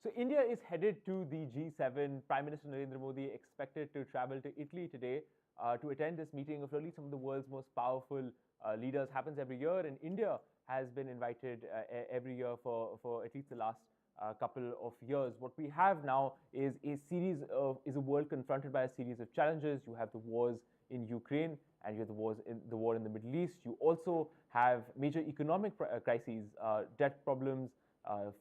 So India is headed to the G7. Prime Minister Narendra Modi expected to travel to Italy today to attend this meeting of really some of the world's most powerful leaders. Happens every year, and India has been invited every year for at least the last couple of years. What we have now is a world confronted by a series of challenges. You have the wars in Ukraine, and you have the war in the Middle East. You also have major economic crises, debt problems,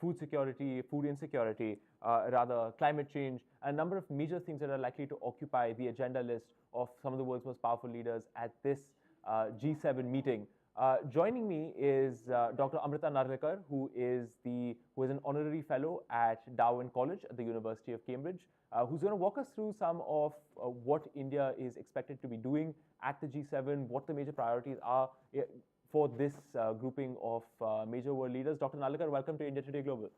food security, food insecurity, rather climate change, and a number of major things that are likely to occupy the agenda list of some of the world's most powerful leaders at this G7 meeting. Joining me is Dr. Amrita Narlikar, who is an honorary fellow at Darwin College at the University of Cambridge, who's going to walk us through some of what India is expected to be doing at the G7, what the major priorities are for this grouping of major world leaders. Dr. Narlikar, welcome to India Today Global.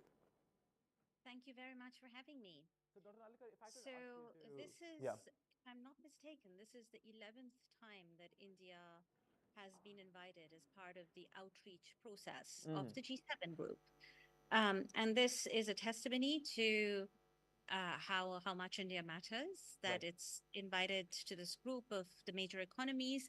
Thank you very much for having me. So, Dr. Narlikar, if I could ask you So to, this is, yeah, if I'm not mistaken, this is the 11th time that India has been invited as part of the outreach process of the G7 group. And this is a testimony to how much India matters, that right, it's invited to this group of the major economies.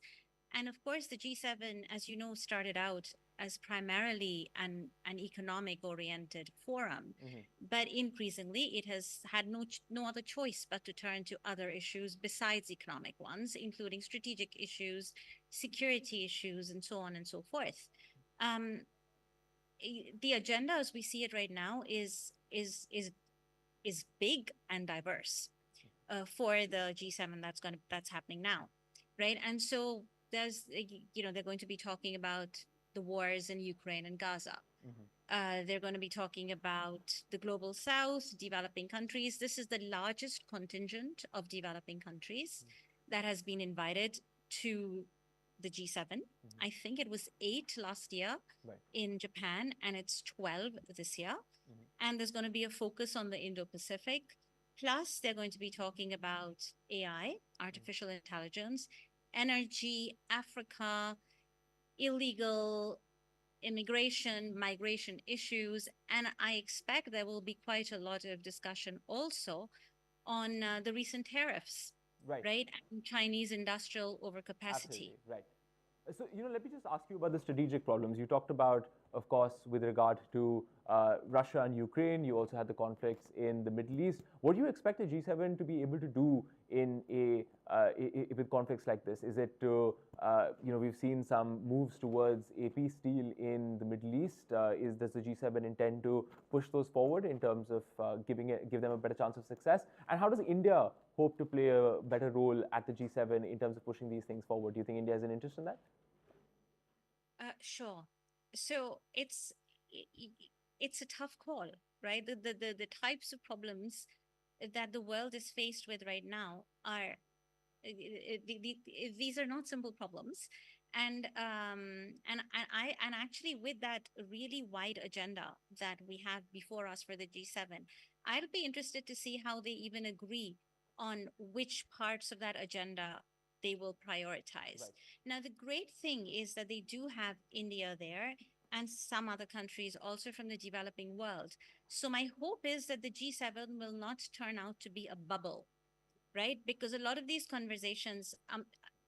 And of course, the G7, as you know, started out as primarily an economic oriented forum. But increasingly, it has had no other choice but to turn to other issues besides economic ones, including strategic issues, security issues, and so on and so forth. Um, the agenda, as we see it right now, is big and diverse for the G7 that's happening now, right? And so they're going to be talking about the wars in Ukraine and Gaza. They're going to be talking about the global south, developing countries. This is the largest contingent of developing countries that has been invited to the G7. I think it was 8 last year right, in Japan, and it's 12 this year. And there's going to be a focus on the Indo-Pacific. Plus, they're going to be talking about AI, artificial intelligence, energy, Africa, illegal immigration, migration issues. And I expect there will be quite a lot of discussion also on the recent tariffs, right. right? And Chinese industrial overcapacity. Absolutely, right. So, let me just ask you about the strategic problems. You talked about, of course, with regard to Russia and Ukraine. You also had the conflicts in the Middle East. What do you expect the G7 to be able to do with conflicts like this? Is it to, we've seen some moves towards a peace deal in the Middle East. Does the G7 intend to push those forward in terms of give them a better chance of success? And how does India hope to play a better role at the G7 in terms of pushing these things forward? Do you think India has an interest in that? Sure. So it's a tough call, right? The types of problems that the world is faced with right now are these are not simple problems, and actually with that really wide agenda that we have before us for the G7, I'll be interested to see how they even agree on which parts of that agenda they will prioritize. Right. Now, the great thing is that they do have India there and some other countries also from the developing world. So my hope is that the G7 will not turn out to be a bubble, right? Because a lot of these conversations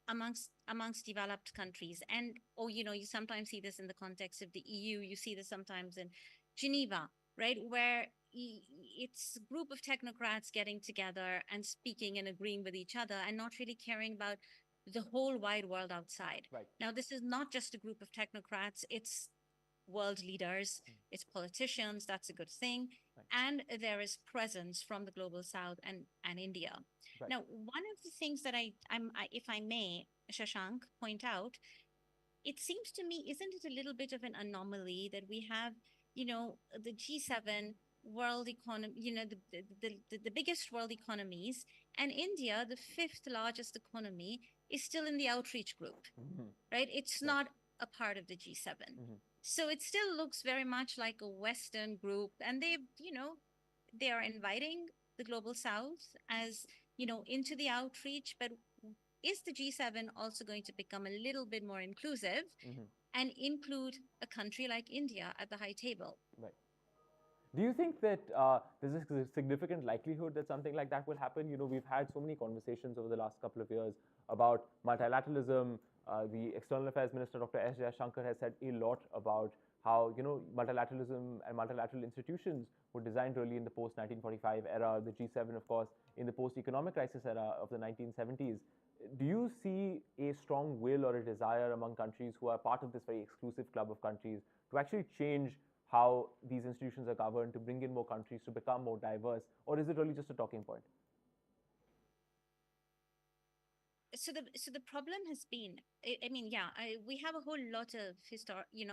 amongst developed countries, and you sometimes see this in the context of the EU, you see this sometimes in Geneva, right, where it's a group of technocrats getting together and speaking and agreeing with each other and not really caring about the whole wide world outside. Right. Now, this is not just a group of technocrats, it's world leaders, it's politicians, that's a good thing. Right. And there is presence from the global south and India. Right. Now, one of the things that if I may, Shashank, point out, it seems to me, isn't it a little bit of an anomaly that we have, the G7 world economy, the biggest world economies, and India, the fifth largest economy, is still in the outreach group, right? It's Right. not a part of the G7. So it still looks very much like a Western group. And they are inviting the global south as, into the outreach. But is the G7 also going to become a little bit more inclusive and include a country like India at the high table? Right. Do you think that there's a significant likelihood that something like that will happen? You know, we've had so many conversations over the last couple of years about multilateralism. The External Affairs Minister, Dr. S. Jaishankar, has said a lot about how, you know, multilateralism and multilateral institutions were designed really in the post-1945 era, the G7, of course, in the post-economic crisis era of the 1970s. Do you see a strong will or a desire among countries who are part of this very exclusive club of countries to actually change how these institutions are governed, to bring in more countries, to become more diverse, or is it really just a talking point? So the problem has been, I mean, yeah, we have a whole lot of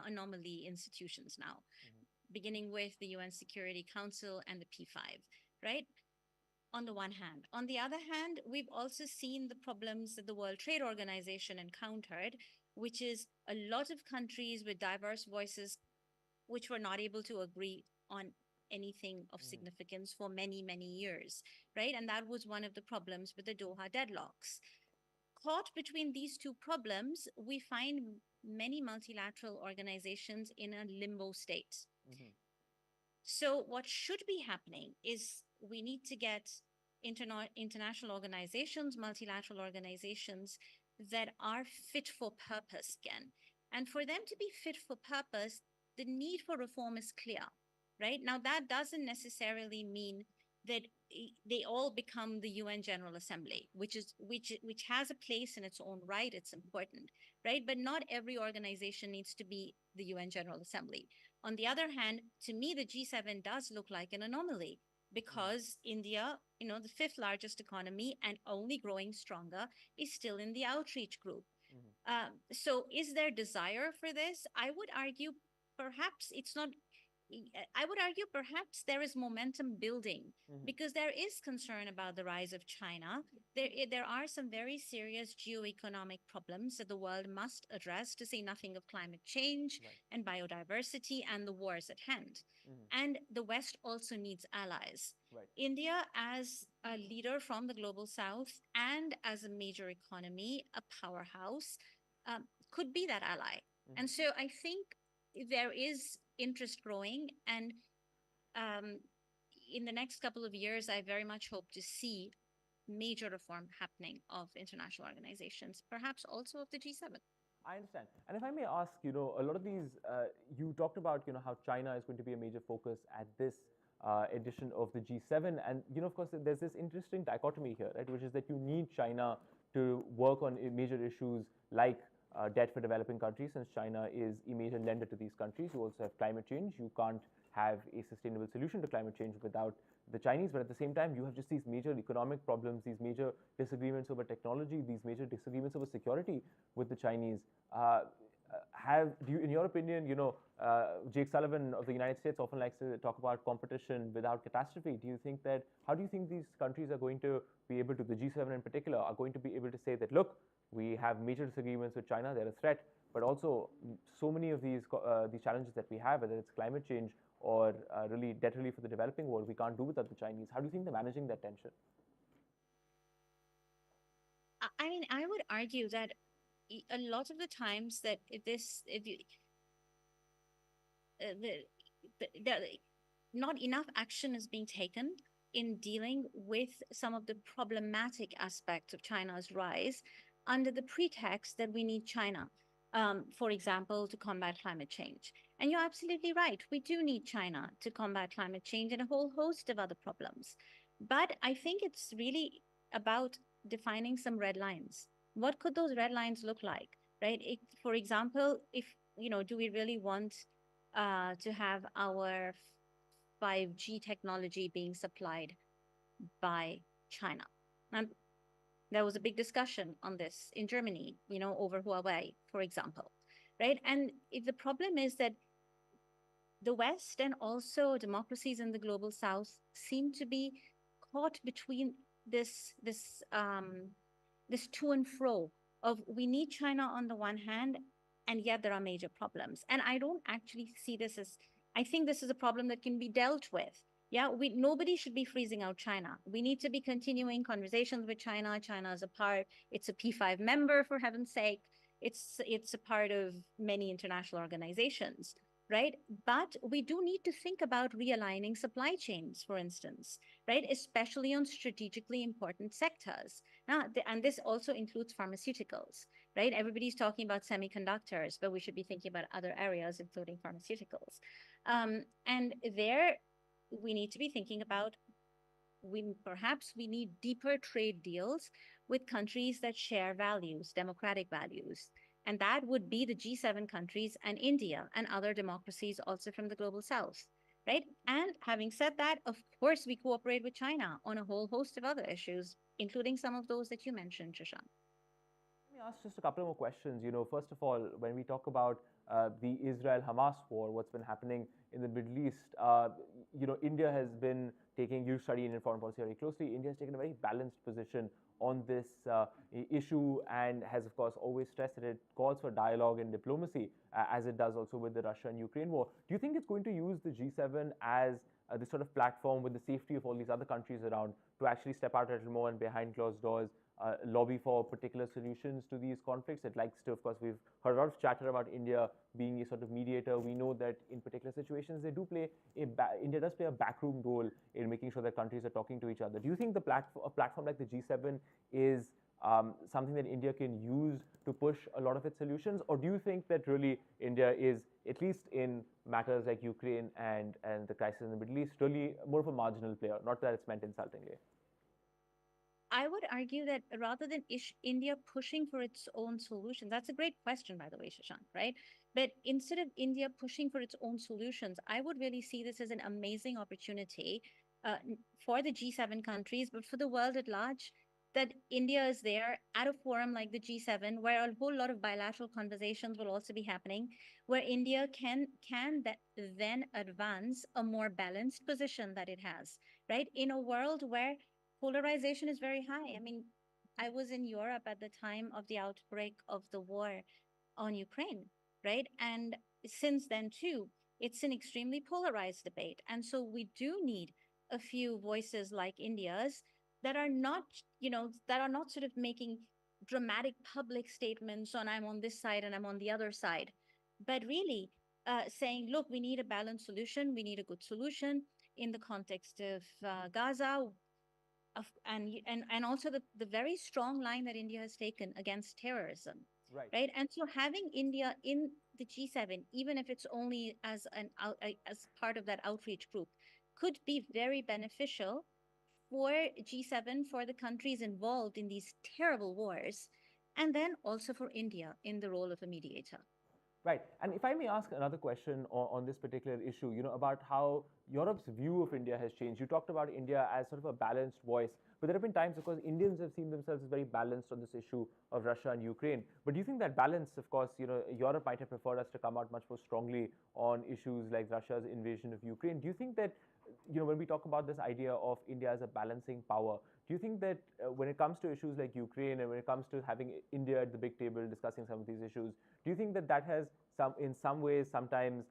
anomaly institutions now, beginning with the UN Security Council and the P5, right? On the one hand. On the other hand, we've also seen the problems that the World Trade Organization encountered, which is a lot of countries with diverse voices which were not able to agree on anything of significance for many, many years, right? And that was one of the problems with the Doha deadlocks. Caught between these two problems, we find many multilateral organizations in a limbo state. So, what should be happening is we need to get international organizations, multilateral organizations that are fit for purpose again. And for them to be fit for purpose, the need for reform is clear, right? Now, that doesn't necessarily mean that they all become the UN General Assembly, which has a place in its own right. It's important, right? But not every organization needs to be the UN General Assembly. On the other hand, to me, the G7 does look like an anomaly because India, you know, the fifth largest economy and only growing stronger, is still in the outreach group. So is there desire for this? I would argue perhaps it's not. I would argue perhaps there is momentum building because there is concern about the rise of China. There are some very serious geoeconomic problems that the world must address, to say nothing of climate change and biodiversity and the wars at hand. And the West also needs allies. India, as a leader from the global South and as a major economy, a powerhouse, could be that ally. And so I think there is interest growing. And in the next couple of years, I very much hope to see major reform happening of international organizations, perhaps also of the G7. I understand. And if I may ask, you know, a lot of these, you talked about, you know, how China is going to be a major focus at this edition of the G7. And, you know, of course, there's this interesting dichotomy here, right, which is that you need China to work on major issues like debt for developing countries, since China is a major lender to these countries. You also have climate change. You can't have a sustainable solution to climate change without the Chinese, but at the same time, you have just these major economic problems, these major disagreements over technology, these major disagreements over security with the Chinese. Do you, in your opinion, you know, Jake Sullivan of the United States often likes to talk about competition without catastrophe. Do you think that, how do you think these countries are going to be able to, the G7 in particular, are going to be able to say that, look, we have major disagreements with China, they're a threat, but also so many of these challenges that we have, whether it's climate change or really debt relief for the developing world, we can't do without the Chinese. How do you think they're managing that tension? I mean, I would argue that a lot of the times that not enough action is being taken in dealing with some of the problematic aspects of China's rise under the pretext that we need China, for example, to combat climate change. And you're absolutely right. We do need China to combat climate change and a whole host of other problems. But I think it's really about defining some red lines. What could those red lines look like, right? For example, if, you know, do we really want to have our 5G technology being supplied by China? And there was a big discussion on this in Germany, you know, over Huawei, for example, right? And if the problem is that the West and also democracies in the global South seem to be caught between this to and fro of we need China on the one hand, and yet there are major problems. And I don't actually see this as, I think this is a problem that can be dealt with. Yeah, nobody should be freezing out China. We need to be continuing conversations with China. China is a part, it's a P5 member, for heaven's sake. It's a part of many international organizations. right? But we do need to think about realigning supply chains, for instance, right? Especially on strategically important sectors. Now, and this also includes pharmaceuticals, right? Everybody's talking about semiconductors, but we should be thinking about other areas, including pharmaceuticals. And there, we need to be thinking about we need deeper trade deals with countries that share values, democratic values. And that would be the G7 countries and India and other democracies also from the global south, right? And having said that, of course, we cooperate with China on a whole host of other issues, including some of those that you mentioned, Shashank. Let me ask just a couple more questions. First of all, when we talk about the Israel-Hamas war, what's been happening in the Middle East, India has been taking, you study Indian foreign policy very closely, India has taken a very balanced position on this issue and has, of course, always stressed that it calls for dialogue and diplomacy, as it does also with the Russia and Ukraine war. Do you think it's going to use the G7 as this sort of platform with the safety of all these other countries around to actually step out a little more and behind closed doors lobby for particular solutions to these conflicts? It likes to, of course, we've heard a lot of chatter about India being a sort of mediator. We know that in particular situations, they do play India does play a backroom role in making sure that countries are talking to each other. Do you think a platform like the G7 is something that India can use to push a lot of its solutions? Or do you think that really India is, at least in matters like Ukraine and the crisis in the Middle East, really more of a marginal player? Not that it's meant insultingly. I would argue that rather than India pushing for its own solutions, that's a great question, by the way, Shashank, right? But instead of India pushing for its own solutions, I would really see this as an amazing opportunity for the G7 countries, but for the world at large, that India is there at a forum like the G7, where a whole lot of bilateral conversations will also be happening, where India then advance a more balanced position that it has, right? In a world where polarization is very high. I mean, I was in Europe at the time of the outbreak of the war on Ukraine, right? And since then, too, it's an extremely polarized debate. And so we do need a few voices like India's that are not, that are not sort of making dramatic public statements on I'm on this side and I'm on the other side, but really saying, look, we need a balanced solution. We need a good solution in the context of Gaza, and also the very strong line that India has taken against terrorism, Right. right? And so having India in the G7, even if it's only as as part of that outreach group, could be very beneficial for G7, for the countries involved in these terrible wars, and then also for India in the role of a mediator. Right. And if I may ask another question on this particular issue, about how Europe's view of India has changed. You talked about India as sort of a balanced voice, but there have been times, of course, Indians have seen themselves as very balanced on this issue of Russia and Ukraine. But do you think that balance, of course, Europe might have preferred us to come out much more strongly on issues like Russia's invasion of Ukraine? Do you think that, when we talk about this idea of India as a balancing power, do you think that when it comes to issues like Ukraine and when it comes to having India at the big table discussing some of these issues, do you think that that has in some ways sometimes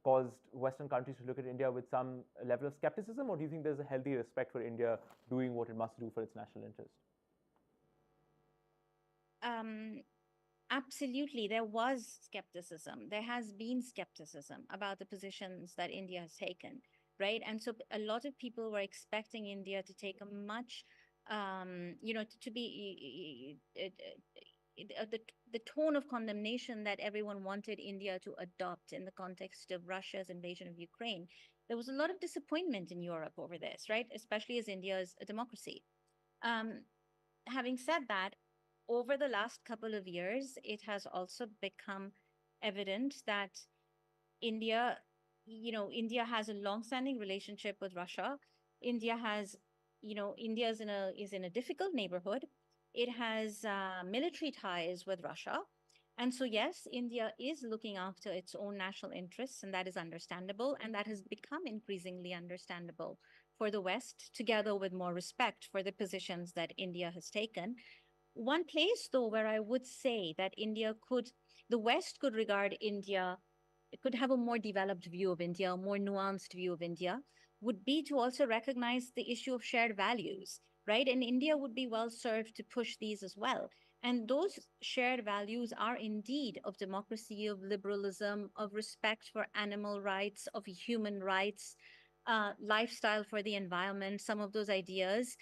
caused Western countries to look at India with some level of skepticism, or do you think there's a healthy respect for India doing what it must do for its national interest? Absolutely, there was skepticism. There has been skepticism about the positions that India has taken, right? And so a lot of people were expecting India to take a much, to be the tone of condemnation that everyone wanted India to adopt in the context of Russia's invasion of Ukraine. There was a lot of disappointment in Europe over this, right? Especially as India is a democracy. Having said that, over the last couple of years, it has also become evident that India, India has a long-standing relationship with Russia. India has, India is in a difficult neighborhood. It has military ties with Russia. And so, yes, India is looking after its own national interests, and that is understandable. And that has become increasingly understandable for the West, together with more respect for the positions that India has taken. One place, though, where I would say that the West could regard India, it could have a more developed view of India, a more nuanced view of India, would be to also recognize the issue of shared values, right? And India would be well served to push these as well. And those shared values are indeed of democracy, of liberalism, of respect for animal rights, of human rights, lifestyle for the environment, some of those ideas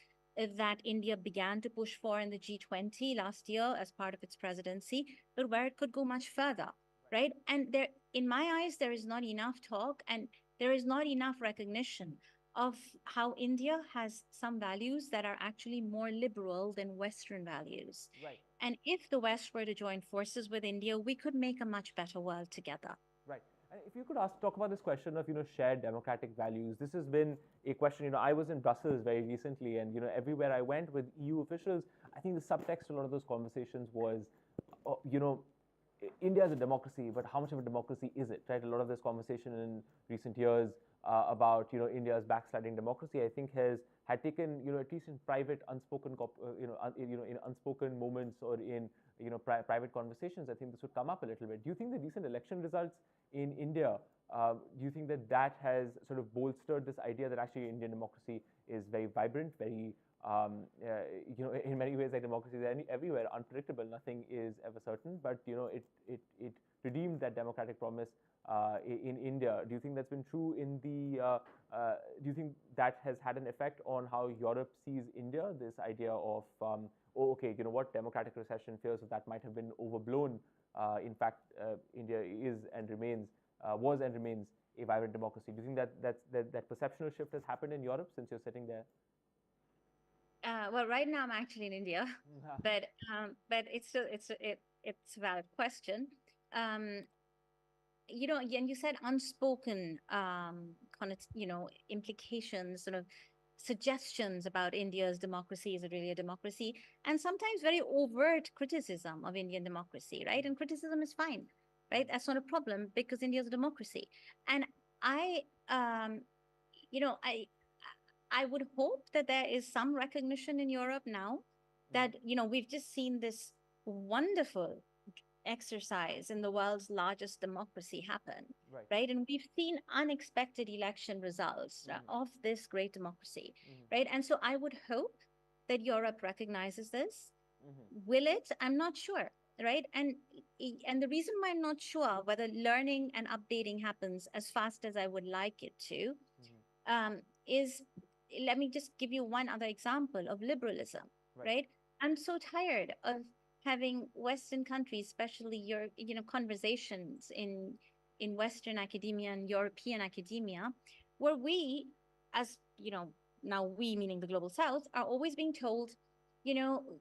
that India began to push for in the G20 last year as part of its presidency, but where it could go much further, right? And there, in my eyes, there is not enough talk and there is not enough recognition of how India has some values that are actually more liberal than Western values. Right. And if the West were to join forces with India, we could make a much better world together. Right. And if you could talk about this question of, shared democratic values, this has been a question, I was in Brussels very recently, and, everywhere I went with EU officials, I think the subtext to a lot of those conversations was, India is a democracy, but how much of a democracy is it, right? A lot of this conversation in recent years about, India's backsliding democracy, I think had taken, at least in private, unspoken, in unspoken moments or in, private conversations, I think this would come up a little bit. Do you think the recent election results in India, do you think that has sort of bolstered this idea that actually Indian democracy is very vibrant, very in many ways, like democracy is everywhere unpredictable. Nothing is ever certain, but it redeemed that democratic promise in India. Do you think that's been true in the? Do you think that has had an effect on how Europe sees India? This idea of okay, what, democratic recession fears that might have been overblown. In fact, India is and remains was and remains a vibrant democracy. Do you think that perceptual shift has happened in Europe since you're sitting there? Well, right now I'm actually in India, but it's still it's a valid question. Um, and you said unspoken implications, sort of suggestions about India's democracy. Is it really a democracy? And sometimes very overt criticism of Indian democracy, right? And criticism is fine, right? That's not a problem because India is a democracy. And I, I would hope that there is some recognition in Europe now that, we've just seen this wonderful exercise in the world's largest democracy happen, Right. right? And we've seen unexpected election results of this great democracy, right? And so I would hope that Europe recognizes this. Will it? I'm not sure, right? And the reason why I'm not sure whether learning and updating happens as fast as I would like it to is, let me just give you one other example of liberalism, right? I'm so tired of having Western countries, especially your, conversations in Western academia and European academia, where we, as now we meaning the global South, are always being told,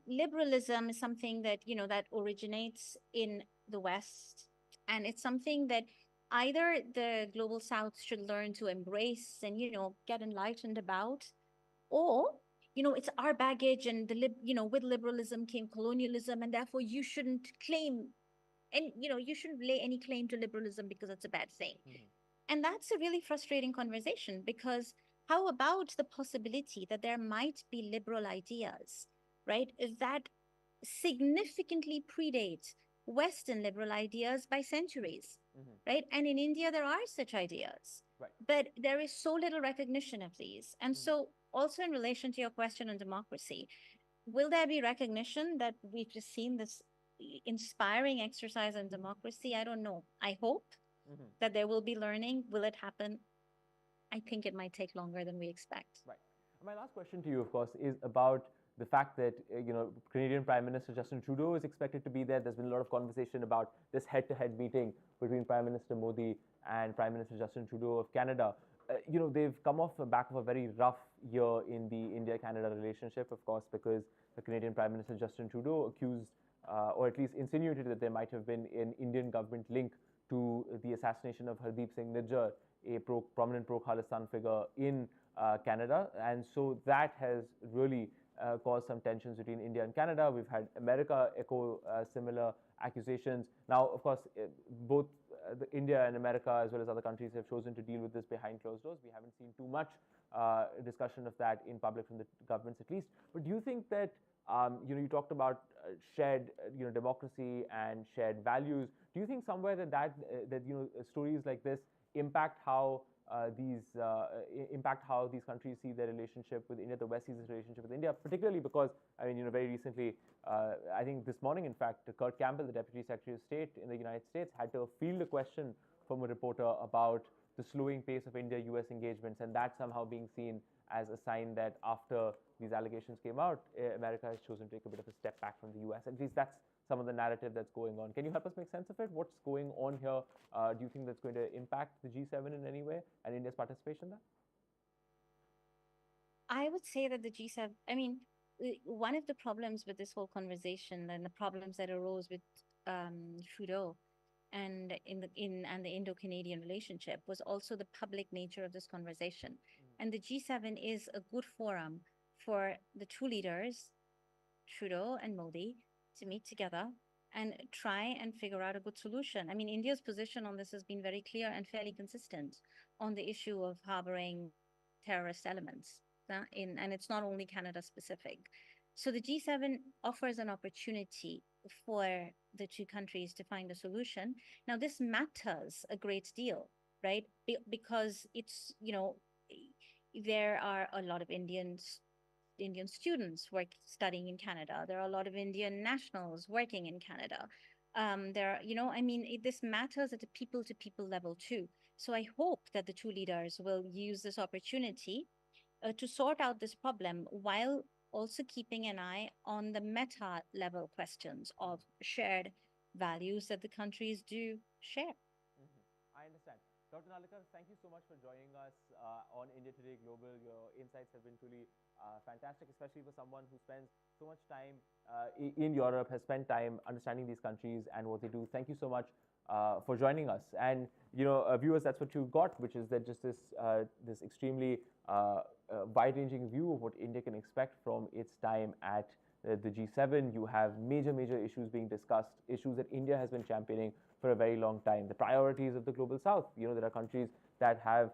liberalism is something that that originates in the West, and it's something that either the global South should learn to embrace and get enlightened about, or it's our baggage, and with liberalism came colonialism, and therefore you shouldn't claim, and you shouldn't lay any claim to liberalism because it's a bad thing. And that's a really frustrating conversation, because how about the possibility that there might be liberal ideas, right, that significantly predate Western liberal ideas by centuries, right? And in India, there are such ideas, but there is so little recognition of these. And so, also in relation to your question on democracy, will there be recognition that we've just seen this inspiring exercise in democracy? I don't know. I hope that there will be learning. Will it happen? I think it might take longer than we expect. Right. My last question to you, of course, is about the fact that Canadian Prime Minister Justin Trudeau is expected to be there. There's been a lot of conversation about this head-to-head meeting between Prime Minister Modi and Prime Minister Justin Trudeau of Canada. They've come off the back of a very rough year in the India-Canada relationship, of course, because the Canadian Prime Minister Justin Trudeau accused, or at least insinuated, that there might have been an Indian government link to the assassination of Hardeep Singh Nijjar, a prominent pro-Khalistan figure in Canada. And so that has really caused some tensions between India and Canada. We've had America echo similar accusations. Now, of course, both India and America, as well as other countries, have chosen to deal with this behind closed doors. We haven't seen too much discussion of that in public from the governments, at least. But do you think that you talked about shared democracy and shared values? Do you think somewhere that stories like this impact how impact how these countries see their relationship with India, the West sees its relationship with India, particularly because, I mean, very recently, I think this morning, in fact, Kurt Campbell, the Deputy Secretary of State in the United States, had to field a question from a reporter about the slowing pace of India-US engagements, and that somehow being seen as a sign that after these allegations came out, America has chosen to take a bit of a step back from the US. At least that's some of the narrative that's going on. Can you help us make sense of it? What's going on here? Do you think that's going to impact the G7 in any way and India's participation there? I would say that the G7, I mean, one of the problems with this whole conversation and the problems that arose with Trudeau and the Indo-Canadian relationship was also the public nature of this conversation. And the G7 is a good forum for the two leaders, Trudeau and Modi, to meet together and try and figure out a good solution. I mean, India's position on this has been very clear and fairly consistent on the issue of harboring terrorist elements. And it's not only Canada specific. So the G7 offers an opportunity for the two countries to find a solution. Now, this matters a great deal, right? Because it's, there are a lot of Indian students studying in Canada. There are a lot of Indian nationals working in Canada. This matters at a people-to-people level too. So I hope that the two leaders will use this opportunity to sort out this problem while also keeping an eye on the meta level questions of shared values that the countries do share. I understand. Dr. Nallikar, thank you so much for joining us on India Today Global. Your insights have been truly fantastic, especially for someone who spends so much time in Europe, has spent time understanding these countries and what they do. Thank you so much for joining us. And viewers, that's what you got, which is that just this extremely wide-ranging view of what India can expect from its time at the G7. You have major issues being discussed, issues that India has been championing for a very long time. The priorities of the global south. There are countries that have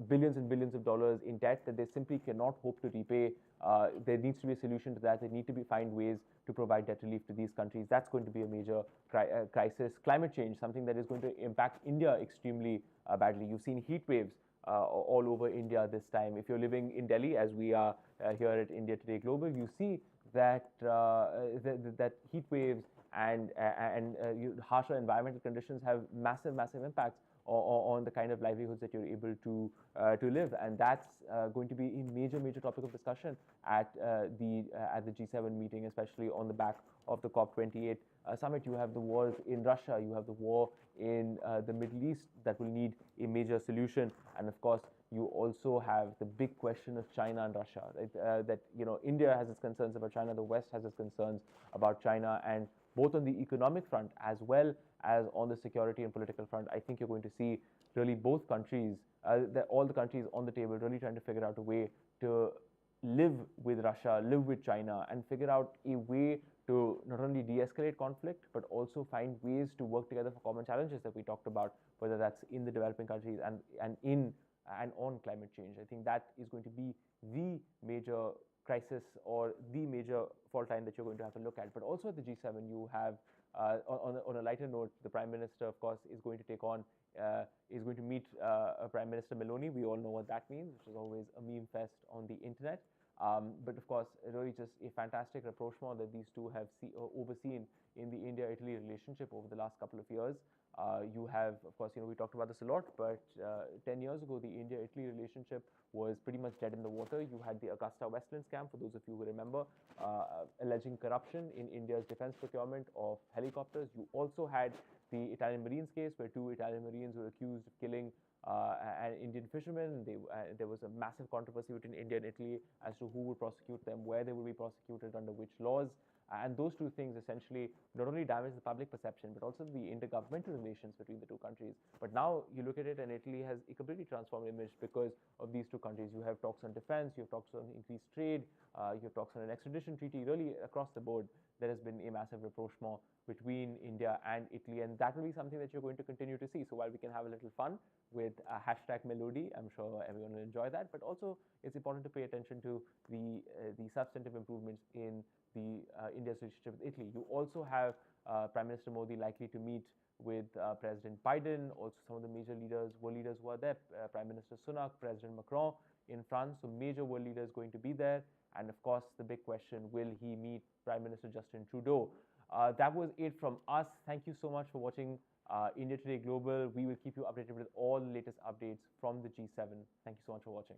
billions and billions of dollars in debt that they simply cannot hope to repay. There needs to be a solution to that. They need to find ways to provide debt relief to these countries. That's going to be a major crisis. Climate change, something that is going to impact India extremely badly. You've seen heat waves all over India this time. If you're living in Delhi, as we are here at India Today Global, you see that that heat waves and harsher environmental conditions have massive impacts on the kind of livelihoods that you're able to live, and that's going to be a major topic of discussion at the G7 meeting, especially on the back of the COP28 summit. You have the wars in Russia, you have the war in the Middle East that will need a major solution, and of course you also have the big question of China and Russia. Right? That India has its concerns about China, the West has its concerns about China, and both on the economic front as well as on the security and political front, I think you're going to see really both countries, all the countries on the table, really trying to figure out a way to live with Russia, live with China, and figure out a way to not only de-escalate conflict, but also find ways to work together for common challenges that we talked about, whether that's in the developing countries and on climate change. I think that is going to be the major crisis or the major fault line that you're going to have to look at. But also at the G7, you have, on a lighter note, the Prime Minister, of course, is going to meet Prime Minister Meloni. We all know what that means, which is always a meme fest on the internet. But of course, really just a fantastic rapprochement that these two have overseen in the India-Italy relationship over the last couple of years. You have, of course, we talked about this a lot, but 10 years ago, the India-Italy relationship was pretty much dead in the water. You had the Augusta-Westland scam, for those of you who remember, alleging corruption in India's defense procurement of helicopters. You also had the Italian Marines case, where two Italian Marines were accused of killing an Indian fisherman. There was a massive controversy between India and Italy as to who would prosecute them, where they would be prosecuted, under which laws. And those two things essentially not only damage the public perception, but also the intergovernmental relations between the two countries. But now you look at it, and Italy has a completely transformed image because of these two countries. You have talks on defense, you have talks on increased trade, you have talks on an extradition treaty. Really, across the board, there has been a massive rapprochement between India and Italy, and that will be something that you're going to continue to see. So while we can have a little fun with #Melody, I'm sure everyone will enjoy that, but also it's important to pay attention to the substantive improvements in the India's relationship with Italy. You also have Prime Minister Modi likely to meet with President Biden, also some of the major leaders, world leaders who are there, Prime Minister Sunak, President Macron in France, so major world leaders going to be there. And of course, the big question, will he meet Prime Minister Justin Trudeau? That was it from us. Thank you so much for watching India Today Global. We will keep you updated with all the latest updates from the G7. Thank you so much for watching.